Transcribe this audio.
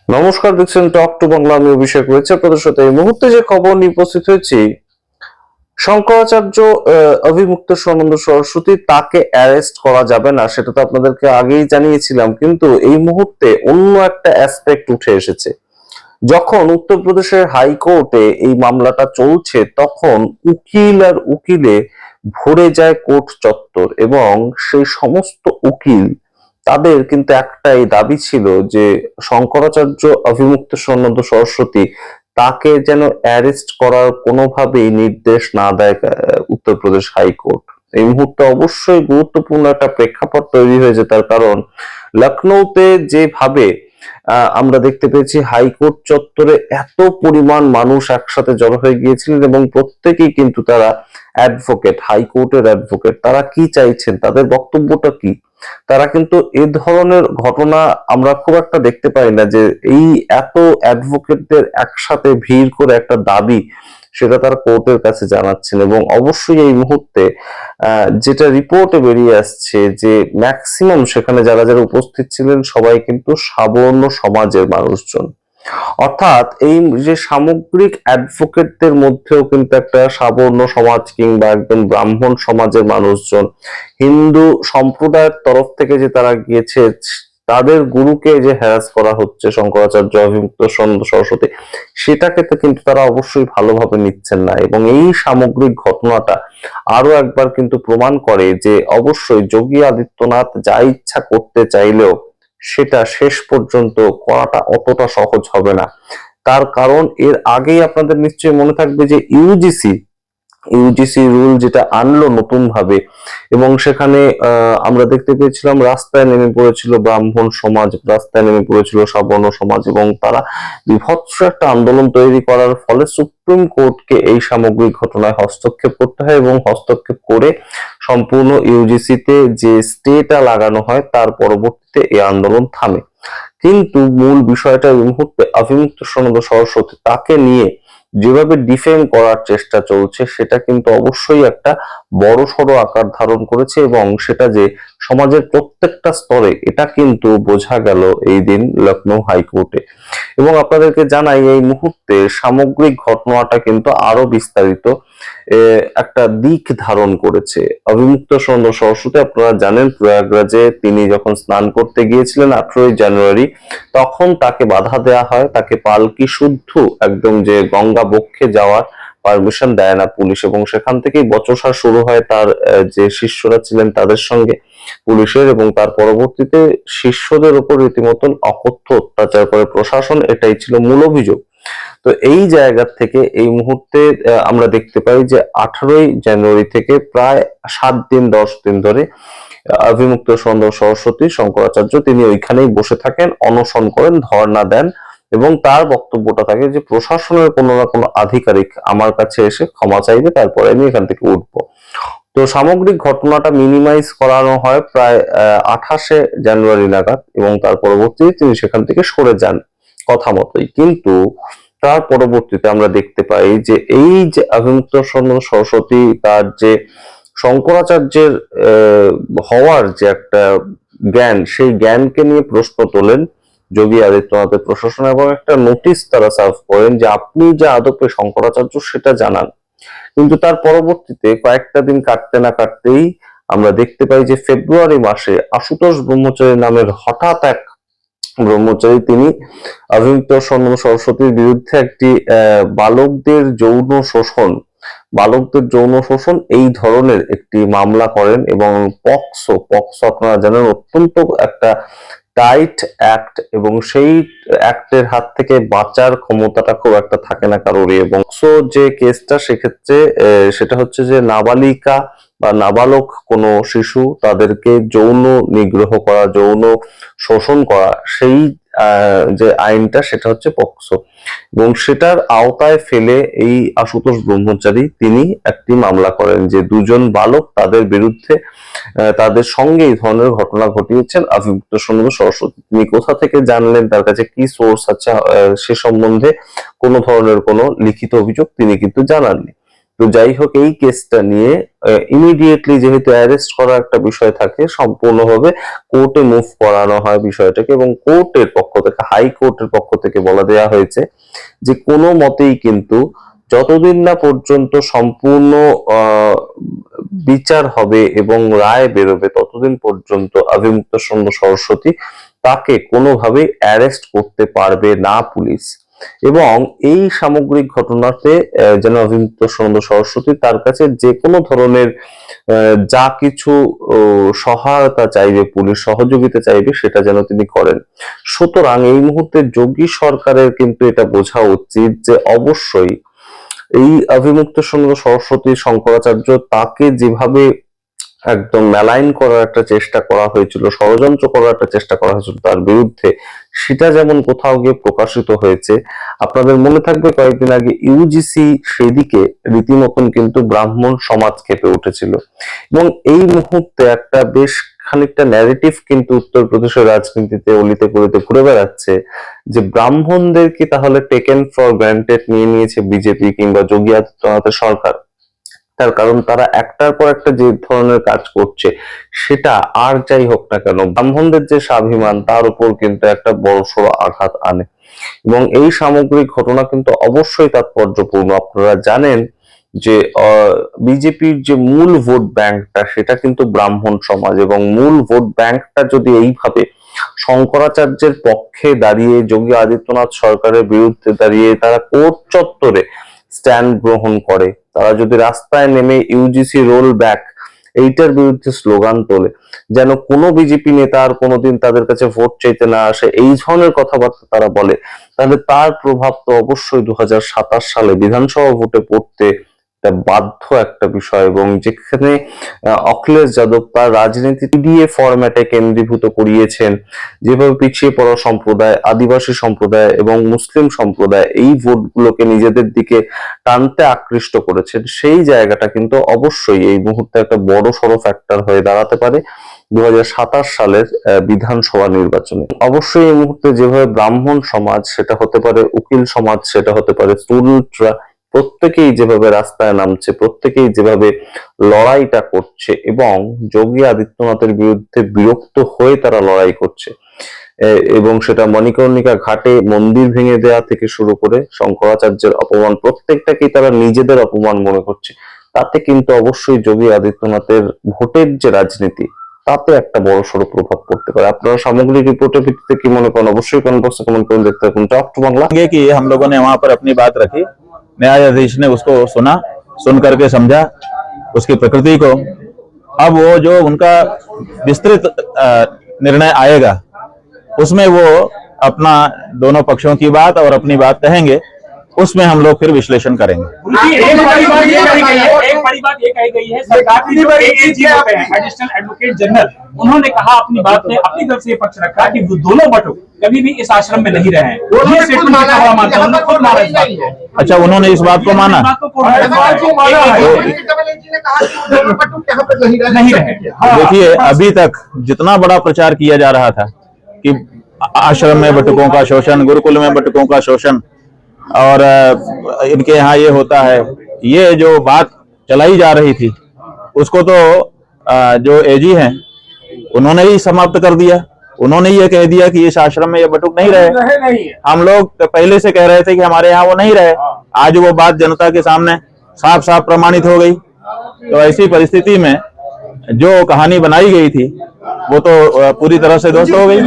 নমস্কার, দেখছেন talk to Bangla. আমি অভিষেক রয়েছে আপনাদের সাথে। এই মুহূর্তে যে খবর নিয়ে উপস্থিত হয়েছি, শঙ্করাচার্য অভিমুক্ত স্বর্ণন্দ সরস্বতী তাকে অ্যারেস্ট করা যাবে না, সেটা তো আপনাদেরকে আগেই জানিয়েছিলাম। কিন্তু এই মুহূর্তে অন্য একটা অ্যাসপেক্ট উঠে এসেছে। যখন উত্তরপ্রদেশের হাইকোর্টে এই মামলাটা চলছে, তখন উকিল আর উকিলে ভরে যায় কোর্ট চত্বর, এবং সেই সমস্ত উকিল তাদের কিন্তু একটাই দাবি ছিল যে শঙ্করাচার্য অভিমুক্ত স্বর্ণন্দ সরস্বতী তাকে যেন অ্যারেস্ট করার কোনোভাবেই নির্দেশ না দেয় উত্তরপ্রদেশ হাইকোর্ট। এই মুহূর্তে অবশ্যই গুরুত্বপূর্ণ একটা প্রেক্ষাপট তৈরি হয়েছে, তার কারণ লখনৌতে যেভাবে আমরা দেখতে পেয়েছি হাইকোর্ট চত্বরে এত পরিমাণ মানুষ একসাথে জড়ো হয়ে গিয়েছিলেন, এবং প্রত্যেকেই কিন্তু তারা অ্যাডভোকেট, হাইকোর্টের অ্যাডভোকেট। তারা কি চাইছেন, তাদের বক্তব্যটা কি? তারা কিন্তু এ ধরনের ঘটনা আমরা খুব একটা দেখতে পাই না, যে এই এত অ্যাডভোকেটদের একসাথে ভিড় করে একটা দাবি সেটা তারা কোর্টের কাছে জানাচ্ছেন। এবং অবশ্যই এই মুহূর্তে যেটা রিপোর্টে বেরিয়ে আসছে যে ম্যাক্সিমাম সেখানে যারা যারা উপস্থিত ছিলেন সবাই কিন্তু সাবর্ণ সমাজের মানুষজন। অর্থাৎ এই যে সামগ্রিক অ্যাডভোকেটদের মধ্যেও কিন্তু একটা সাবর্ণ সমাজ কিংবা একদম ব্রাহ্মণ সমাজের মানুষজন, হিন্দু সম্প্রদায়ের তরফ থেকে যে তারা গিয়েছে, তাদের গুরুকে যে হ্যারাস করা হচ্ছে শঙ্করাচার্য অভিমুক্ত সরস্বতী, সেটাকে তো কিন্তু তারা অবশ্যই ভালোভাবে নিচ্ছেন না। এবং এই সামগ্রিক ঘটনাটা আরো একবার কিন্তু প্রমাণ করে যে অবশ্যই যোগী আদিত্যনাথ যা ইচ্ছা করতে চাইলেও সেটা শেষ পর্যন্ত করাটা অতটা সহজ হবে না। তার কারণ এর আগেই আপনাদের নিশ্চয়ই মনে থাকবে যে ইউজিসি রুল যেটা আনলো নতুন ভাবে, এবং সেখানে আমরা দেখতে পেয়েছিলাম রাস্তায় নেমে পড়েছিল ব্রাহ্মণ সমাজ, রাস্তায় নেমে পড়েছিল সাবর্ণ সমাজ, এবং তারা বিভৎস একটা আন্দোলন তৈরি করার ফলে সুপ্রিম কোর্টকে এই সামগ্রিক ঘটনায় হস্তক্ষেপ করতে হয়, এবং হস্তক্ষেপ করে সম্পূর্ণ ইউজিসিতে যে স্টেটা লাগানো হয় তার পরবর্তীতে এই আন্দোলন থামে। কিন্তু মূল বিষয়টা এই মুহূর্তে অভিমুক্ত স্বর্ণন্দ সরস্বতী তাকে নিয়ে যেভাবে ডিফেম করার চেষ্টা চলছে, সেটা কিন্তু অবশ্যই একটা বড়সড় আকার ধারণ করেছে, এবং সেটা যে সমাজের প্রত্যেকটা স্তরে, এটা কিন্তু বোঝা গেল এই দিন লখনৌ হাইকোর্টে। এবং আপনাদেরকে জানাই এই মুহূর্তে সামগ্রিক ঘটনাটা কিন্তু আরো বিস্তারিত একটা দিক ধারণ করেছে। অভিমুক্ত স্বর্ণন্দ সরস্বতী, আপনারা জানেন প্রয়াগরাজে তিনি যখন স্নান করতে গিয়েছিলেন 18ই জানুয়ারি, তখন তাকে বাধা দেয়া হয়, তাকে পালকি শুদ্ধ একদম যে গঙ্গা বক্ষে যাওয়ার পারমিশন দেয় না পুলিশ, এবং সেখান থেকেই বচসা শুরু হয় তার যে শিষ্যরা ছিলেন তাদের সঙ্গে পুলিশের। এবং তার পরবর্তীতে শিষ্যদের উপর রীতিমতন অকথ্য অত্যাচার করে প্রশাসন, এটাই ছিল মূল অভিযোগ। তো এই জায়গা থেকে এই মুহূর্তে আমরা দেখতে পাই যে 18ই জানুয়ারি থেকে প্রায় 7 দিন 10 দিন ধরে অভিমুক্ত স্বর্ণন্দ সরস্বতী শঙ্করাচার্য তিনি ওইখানেই বসে থাকেন, অনশন করেন, ধর্ণা দেন, এবং তার বক্তব্যটা থাকে যে প্রশাসনের কোনো না কোনো আধিকারিক আমার কাছে এসে ক্ষমা চাইবে, তারপরে আমি এখান থেকে উঠবো। তো সামগ্রিক ঘটনাটা মিনিমাইজ করানো হয় প্রায় 28শে জানুয়ারি নাগাদ, এবং তার পরবর্তীতে তিনি সেখান থেকে সরে যান কথা মতোই। কিন্তু তার পরবর্তীতে আমরা দেখতে পাই যে এই যে অভিমুক্ত স্বর্ণন্দ সরস্বতী তার যে শঙ্করাচার্যের হওয়ার যে একটা জ্ঞান, সেই জ্ঞানকে নিয়ে প্রশ্ন তোলেন যোগী আদিত্যনাথের প্রশাসন, এবং একটা নোটিশ তারা সার্ভ করেন যে আপনি যে আদপে শঙ্করাচার্য সেটা জানান। কিন্তু তার পরবর্তীতে কয়েকটা দিন কাটতে না কাটতেই আমরা দেখতে পাই যে ফেব্রুয়ারি মাসে আশুতোষ ব্রহ্মচারী নামের হঠাৎ এক ব্রহ্মচারী তিনি অভিমুক্ত স্বর্ণন্দ সরস্বতীর বিরুদ্ধে একটি বালকদের যৌন শোষণ এই ধরনের একটি মামলা করেন। এবং পক্সো আপনারা জানেন অত্যন্ত একটা টাইট অ্যাক্ট, এবং সেই অ্যাক্টের হাত থেকে বাঁচার ক্ষমতাটা খুব একটা থাকে না কারোরই। এবং যে কেসটা সেক্ষেত্রে সেটা হচ্ছে যে নাবালিকা বা নাবালক কোনো শিশু তাদেরকে যৌন নিগ্রহ করা, যৌন শোষণ করা, সেই যে আইনটা সেটা হচ্ছে পক্সো। এবং সেটার আওতায় ফেলে এই আশুতোষ ব্রহ্মচারী তিনি একটি মামলা করেন যে দুজন বালক তাদের বিরুদ্ধে তাদের সঙ্গে এই ধরনের ঘটনা ঘটিয়েছেন অভিযুক্ত স্বর্ণন্দ সরস্বতী। তিনি কোথা থেকে জানলেন, তার কাছে কি সোর্স আছে, সে সম্বন্ধে কোনো ধরনের কোনো লিখিত অভিযোগ তিনি কিন্তু জানাননি। তো যাই হোক, এই কেসটা নিয়ে ইমিডিয়েটলি যেহেতু অ্যারেস্ট করার একটা বিষয় থাকে, সম্পূর্ণভাবে কোর্টে মুভ করানো হয় বিষয়টাকে, এবং কোর্টের পক্ষ থেকে, হাইকোর্টের পক্ষ থেকে বলা দেয়া হয়েছে যে কোনো মতেই কিন্তু যতদিন না পর্যন্ত সম্পূর্ণ বিচার হবে এবং রায় বেরোবে, ততদিন পর্যন্ত অভিমুক্তানন্দ সরস্বতী তাকে কোনোভাবেই অ্যারেস্ট করতে পারবে না পুলিশ। এবং এই সামগ্রিক ঘটনাতে যেন অভিমুক্তানন্দ সরস্বতী তার কাছে যে কোনো ধরনের যা কিছু সহায়তা চাইবে, পুলিশ সহযোগিতা চাইবে, সেটা যেন তিনি করেন। সুতরাং এই মুহূর্তে যোগী সরকারের কিন্তু এটা বোঝা উচিত যে অবশ্যই এই অভিমুক্তানন্দ সরস্বতী শঙ্করাচার্য তাকে যেভাবে একদম মেলাইন করার একটা চেষ্টা করা হয়েছিল, ষড়যন্ত্র করার একটা চেষ্টা করা হয়েছিল তার বিরুদ্ধে, সেটা যেমন কোথাও গিয়ে প্রকাশিত হয়েছে। আপনাদের মনে থাকবে কয়েকদিন আগে ইউজিসি সেদিকে রীতিমতন কিন্তু ব্রাহ্মণ সমাজ খেপে উঠেছিল, এবং এই মুহূর্তে একটা বেশ খানিকটা ন্যারেটিভ কিন্তু উত্তরপ্রদেশের রাজনীতিতে অলিতে গলিতে ঘুরে বেড়াচ্ছে যে ব্রাহ্মণদেরকে তাহলে টেকেন ফর গ্রান্টেড নিয়ে নিয়েছে বিজেপি কিংবা যোগী আদিত্যনাথের সরকার। তার কারণ তারা একটার পর একটা যে ধরনের কাজ করছে, সেটা আর যাই হোক না কেন ব্রাহ্মণদের যে স্বাভিমান তার উপর কিন্তু একটা বড়সড় আঘাত আনে। এবং এই সামগ্রিক ঘটনা কিন্তু অবশ্যই তাৎপর্যপূর্ণ। আপনারা জানেন যে বিজেপির যে মূল ভোট ব্যাংকটা, সেটা কিন্তু ব্রাহ্মণ সমাজ, এবং মূল ভোট ব্যাংকটা যদি এইভাবে শঙ্করাচার্যের পক্ষে দাঁড়িয়ে যোগী আদিত্যনাথ সরকারের বিরুদ্ধে দাঁড়িয়ে তারা কোর্ট চত্বরে স্ট্যান্ড গ্রহণ করে, তারা যদি রাস্তায় নেমে ইউজিসি রোল ব্যাক এইটার বিরুদ্ধে স্লোগান তোলে, যেন কোনো বিজেপি নেতা আর কোনোদিন তাদের কাছে ভোট চাইতে না আসে, এই ধরনের কথাবার্তা তারা বলে, তাহলে তার প্রভাব তো অবশ্যই 2027 সালে বিধানসভা ভোটে পড়তে বাধ্য একটা বিষয়। এবং যেখানে অখিলেশ যাদব তার রাজনীতি দিয়ে ফরম্যাটে কেন্দ্রীভূত করিয়েছেন, যেভাবে পিছিয়ে পড়া সম্প্রদায়, আদিবাসী সম্প্রদায় এবং মুসলিম সম্প্রদায় এই ভোটগুলোকে নিজেদের দিকে টানতে আকৃষ্ট করেছেন, সেই জায়গাটা কিন্তু অবশ্যই এই মুহূর্তে একটা বড় সড়ো ফ্যাক্টর হয়ে দাঁড়াতে পারে 2027 সালের বিধানসভা নির্বাচনে। অবশ্যই এই মুহূর্তে যেভাবে ব্রাহ্মণ সমাজ, সেটা হতে পারে উকিল সমাজ, সেটা হতে পারে স্টুডেন্টরা, প্রত্যেকেই যেভাবে রাস্তায় নামছে, প্রত্যেকেই যেভাবে লড়াইটা করছে এবং যোগী আদিত্যনাথের বিরুদ্ধে বিরক্ত হয়ে তারা লড়াই করছে, এবং সেটা মণিকর্ণিকা ঘাটে মন্দির ভেঙে দেওয়া থেকে শুরু করে শঙ্করাচার্যের অপমান, প্রত্যেকটাকেই তারা নিজেদের অপমান মনে করছে, তাতে কিন্তু অবশ্যই যোগী আদিত্যনাথের ভোটের যে রাজনীতি, তাতে একটা বড় সড়ো প্রভাব পড়তে পারে। আপনারা সামগ্রিক রিপোর্টের ভিত্তিতে কি মনে করেন? অবশ্যই কমেন্ট বক্সে কমেন্ট করুন। দেখতে থাকুন টক টু বাংলা। कि हम लोगों ने वहां पर अपनी बात रखी, न्यायाधीश ने उसको सुना, सुन करके समझा उसकी प्रकृति को। अब वो जो उनका विस्तृत निर्णय आएगा, उसमें वो अपना दोनों पक्षों की बात और अपनी बात कहेंगे, उसमें हम लोग फिर विश्लेषण करेंगे। एक बड़ी बात ये कही गई है, सरकार की जो एएजी होते हैं, एडिशनल एडवोकेट जनरल, उन्होंने कहा अपनी बात में अपनी तरफ से ये पक्ष रखा कि वो दोनों बटुक कभी भी इस आश्रम में नहीं रहे हैं। ये स्टेटमेंट का हुआ मानता है, उन्होंने खुद माना इस बात को। अच्छा, उन्होंने इस बात को माना? नहीं रहे। देखिए, अभी तक जितना बड़ा प्रचार किया जा रहा था कि आश्रम में बटुकों का शोषण, गुरुकुल में बटुकों का शोषण, और इनके यहाँ ये होता है, ये जो बात चलाई जा रही थी, उसको तो जो एजी हैं उन्होंने ही समाप्त कर दिया। उन्होंने ये कह दिया कि इस आश्रम में ये बटुक नहीं रहे। हम लोग पहले से कह रहे थे कि हमारे यहाँ वो नहीं रहे, आज वो बात जनता के सामने साफ साफ प्रमाणित हो गई। तो ऐसी परिस्थिति में जो कहानी बनाई गई थी वो तो पूरी तरह से ध्वस्त हो गई।